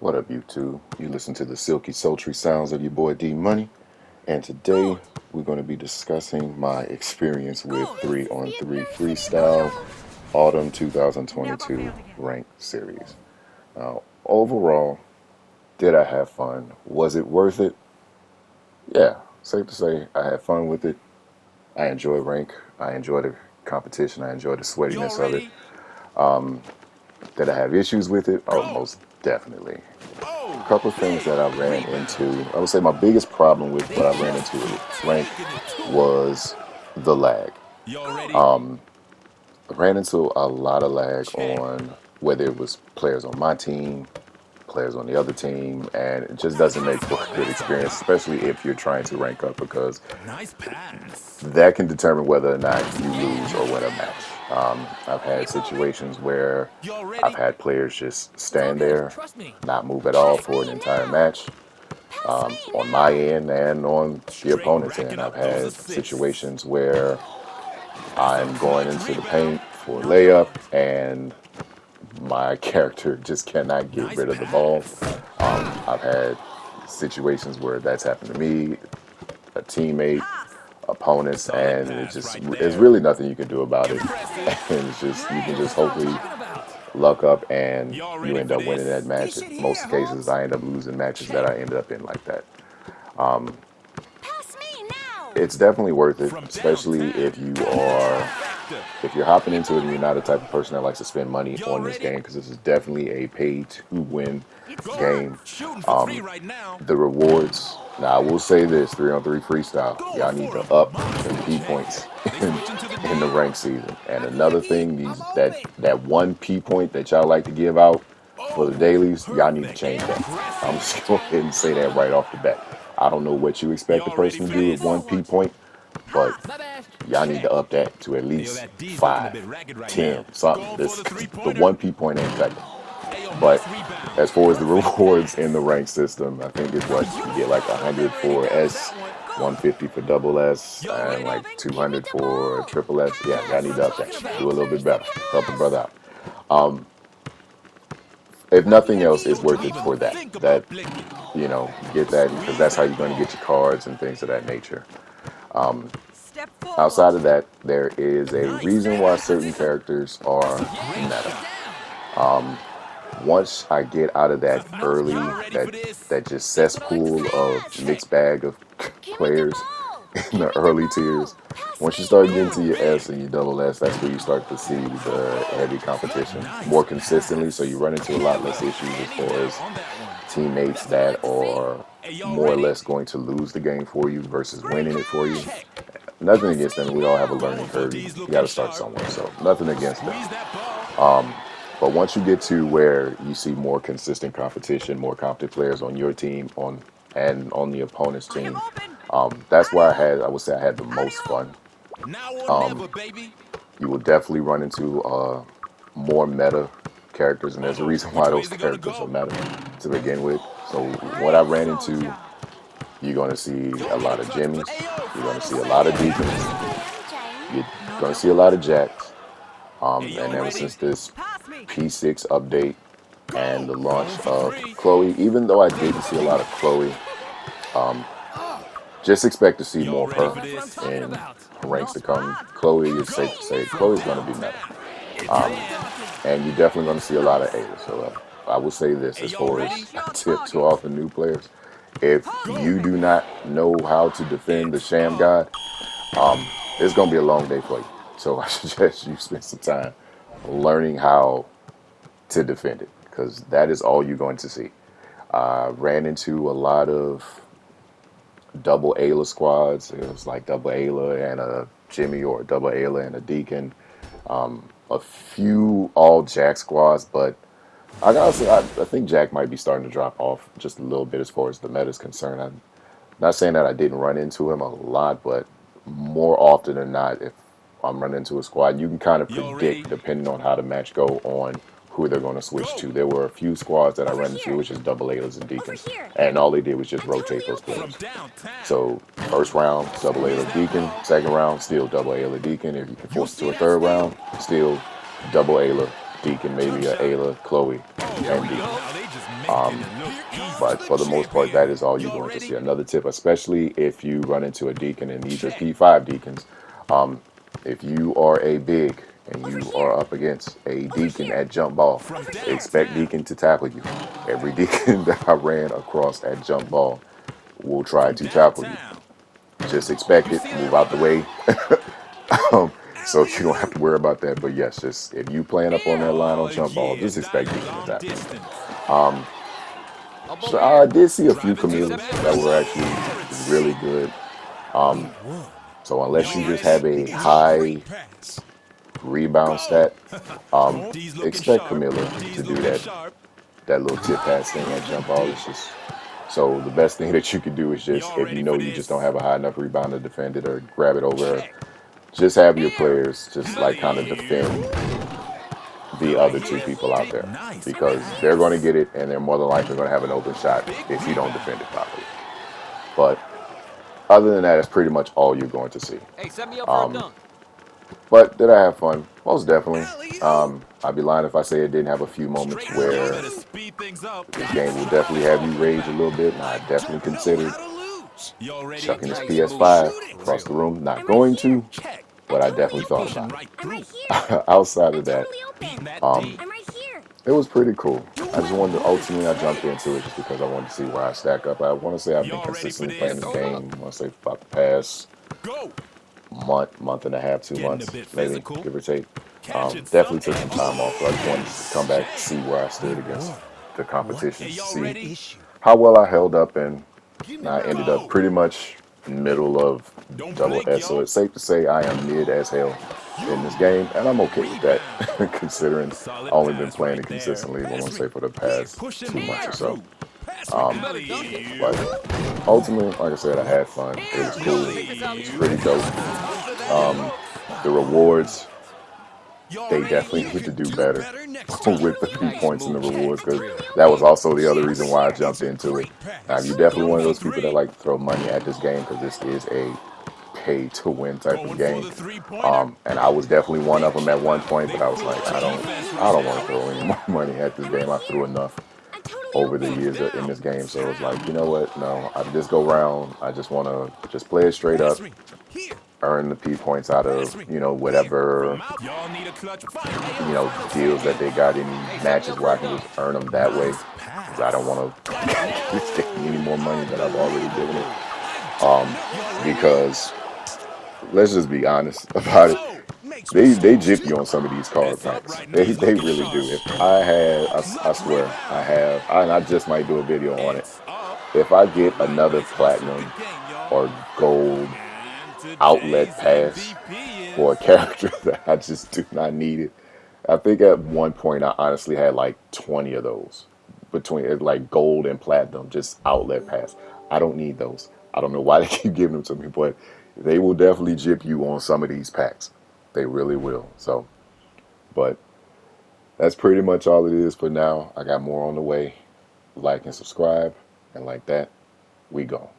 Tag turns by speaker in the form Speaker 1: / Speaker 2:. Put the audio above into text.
Speaker 1: What up, YouTube? You listen to the silky, sultry sounds of your boy D Money, and today we're going to be discussing my experience with 3-on-3 Freestyle Autumn 2022 Ranked Series. Now, overall, did I have fun? Was it worth it? Yeah, safe to say I had fun with it. I enjoy rank. I enjoy the competition. I enjoy the sweatiness of it. Did I have issues with it? Oh, most definitely. A couple of things that I ran into. I would say my biggest problem with what I ran into with rank was the lag. I ran into a lot of lag on whether it was players on my team, players on the other team, and it just doesn't make for a good experience, especially if you're trying to rank up, because that can determine whether or not you lose or win a match. I've had situations where I've had players just stand there, not move at all for an entire match. On my end and on the opponent's end, I've had situations where I'm going into the paint for a layup and my character just cannot get rid of the ball. I've had situations where that's happened to me, a teammate, opponents, and it's really nothing you can do about it. And it's just you can just hopefully luck up and you end up winning that match. In most cases, I end up losing matches that I ended up in like that. It's definitely worth it, especially if you're hopping into it and you're not the type of person that likes to spend money on this game, because this is definitely a pay to win game. The rewards. Now, I will say this: 3-on-3 freestyle. Y'all need to up the P points in the rank season. And another thing, that one P point that y'all like to give out for the dailies, y'all need to change that. I'm just going ahead and say that right off the bat. I don't know what you expect the person to do with one P point, but y'all need to up that to at least 5, 10, something. The one P point ain't cutting it. But as far as the rewards in the rank system, I think it's what you get, like 100 for S, 150 for double S, and like 200 for triple S. Yeah, y'all need to up that. Do a little bit better. Help a brother out. If nothing else, it's worth it for that. Get that, because that's how you're going to get your cards and things of that nature. Outside of that, there is a reason why certain characters are meta. Once I get out of that just cesspool of mixed bag of players in the early tiers, once you start getting to your S and your double S, that's where you start to see the heavy competition more consistently. So you run into a lot less issues as far as teammates that are more or less going to lose the game for you versus winning it for you. Nothing against them. We all have a learning curve. You got to start somewhere. So nothing against them. But once you get to where you see more consistent competition, more competent players on your team, on the opponent's team, that's where I would say I had the most fun. You will definitely run into more meta characters, and there's a reason why those characters are meta to begin with. So what I ran into, you're going to see a lot of Jimmies, you're going to see a lot of Deacons, you're going to see a lot of Jacks. And ever since this P6 update and the launch of Chloe, even though I didn't see a lot of Chloe, just expect to see more of her in ranks to come. Chloe is safe to say Chloe's going to be meta. And you're definitely going to see a lot of Ada. So I will say this as far as a tip to all the new players. If you do not know how to defend the Sham God, it's going to be a long day for you. So I suggest you spend some time learning how to defend it, because that is all you're going to see. Ran into a lot of double Ayla squads. It was like double Ayla and a Jimmy, or double Ayla and a Deacon. A few all Jack squads, but I gotta say, I think Jack might be starting to drop off just a little bit as far as the meta is concerned. I'm not saying that I didn't run into him a lot, but more often than not, if I'm running into a squad, you can kind of predict, depending on how the match go, on who they're going to switch to. There were a few squads that I ran into, which is double Aylas and Deacons, and all they did was just rotate those players. So first round, double Ayla Deacon. Second round, still double Ayla Deacon. If you can force it to a third round, still double Ayla Deacon, maybe a Ayla, Chloe, and Deacon. Um, but for the most part, that is all you're going to see. Another tip, especially if you run into a deacon, and these are P5 deacons, um, if you are a big and you are up against a deacon at jump ball, expect deacon to tackle you. Every deacon that I ran across at jump ball will try to tackle you. Just expect it, move out the way, um, so you don't have to worry about that. But yes, just if you playing up on that line on jump ball, just expect deacon to tackle you. Um, so I did see a few Camille's that were actually really good. Um, so unless you just have a high rebound stat, expect Camilla to do that little tip pass thing at jump ball. It's just so the best thing that you could do is just if you know you just don't have a high enough rebound to defend it or grab it over, just have your players just like kind of defend the other two people out there because they're going to get it and they're more than likely going to have an open shot if you don't defend it properly. But other than that, it's pretty much all you're going to see. Um, but did I have fun? Most definitely. I'd be lying if I say it didn't have a few moments where this game will definitely have you rage a little bit, and I definitely considered chucking this PS5 across the room. Not going to, but I definitely thought about it. Outside of that, um, it was pretty cool. I just wanted to, ultimately, I jumped into it just because I wanted to see where I stack up. I want to say I've been consistently playing this game, I want to say about the past month and a half, 2 months, maybe, give or take. Definitely took some time off, so I just wanted to come back to see where I stood against the competition, to see how well I held up, and I ended up pretty much middle of double S. So it's safe to say I am mid as hell in this game, and I'm okay with that, considering I've only been playing it consistently, I want to say, for the past 2 months or so. But ultimately, like I said, I had fun. It was cool. It was pretty dope. The rewards, they definitely need to do better with the points and the rewards because that was also the other reason why I jumped into it. Now, if you're definitely one of those people that like to throw money at this game because this is a pay to win type of game, and I was definitely one of them at one point, but I was like, I don't want to throw any more money at this game. I threw enough over the years in this game, so it's like, you know what? No, I just go round. I just want to just play it straight up, earn the P points out of whatever deals that they got, any matches where I can just earn them that way because I don't want to just take any more money that I've already given it. Because let's just be honest about it. They jip you on some of these card packs. They really do. If I had, I swear, and I just might do a video on it. If I get another platinum or gold outlet pass for a character that I just do not need it, I think at one point I honestly had like 20 of those between like gold and platinum, just outlet pass. I don't need those. I don't know why they keep giving them to me, but they will definitely jip you on some of these packs. They really will. So, but that's pretty much all it is for now. I got more on the way. Like and subscribe, and like that, we go.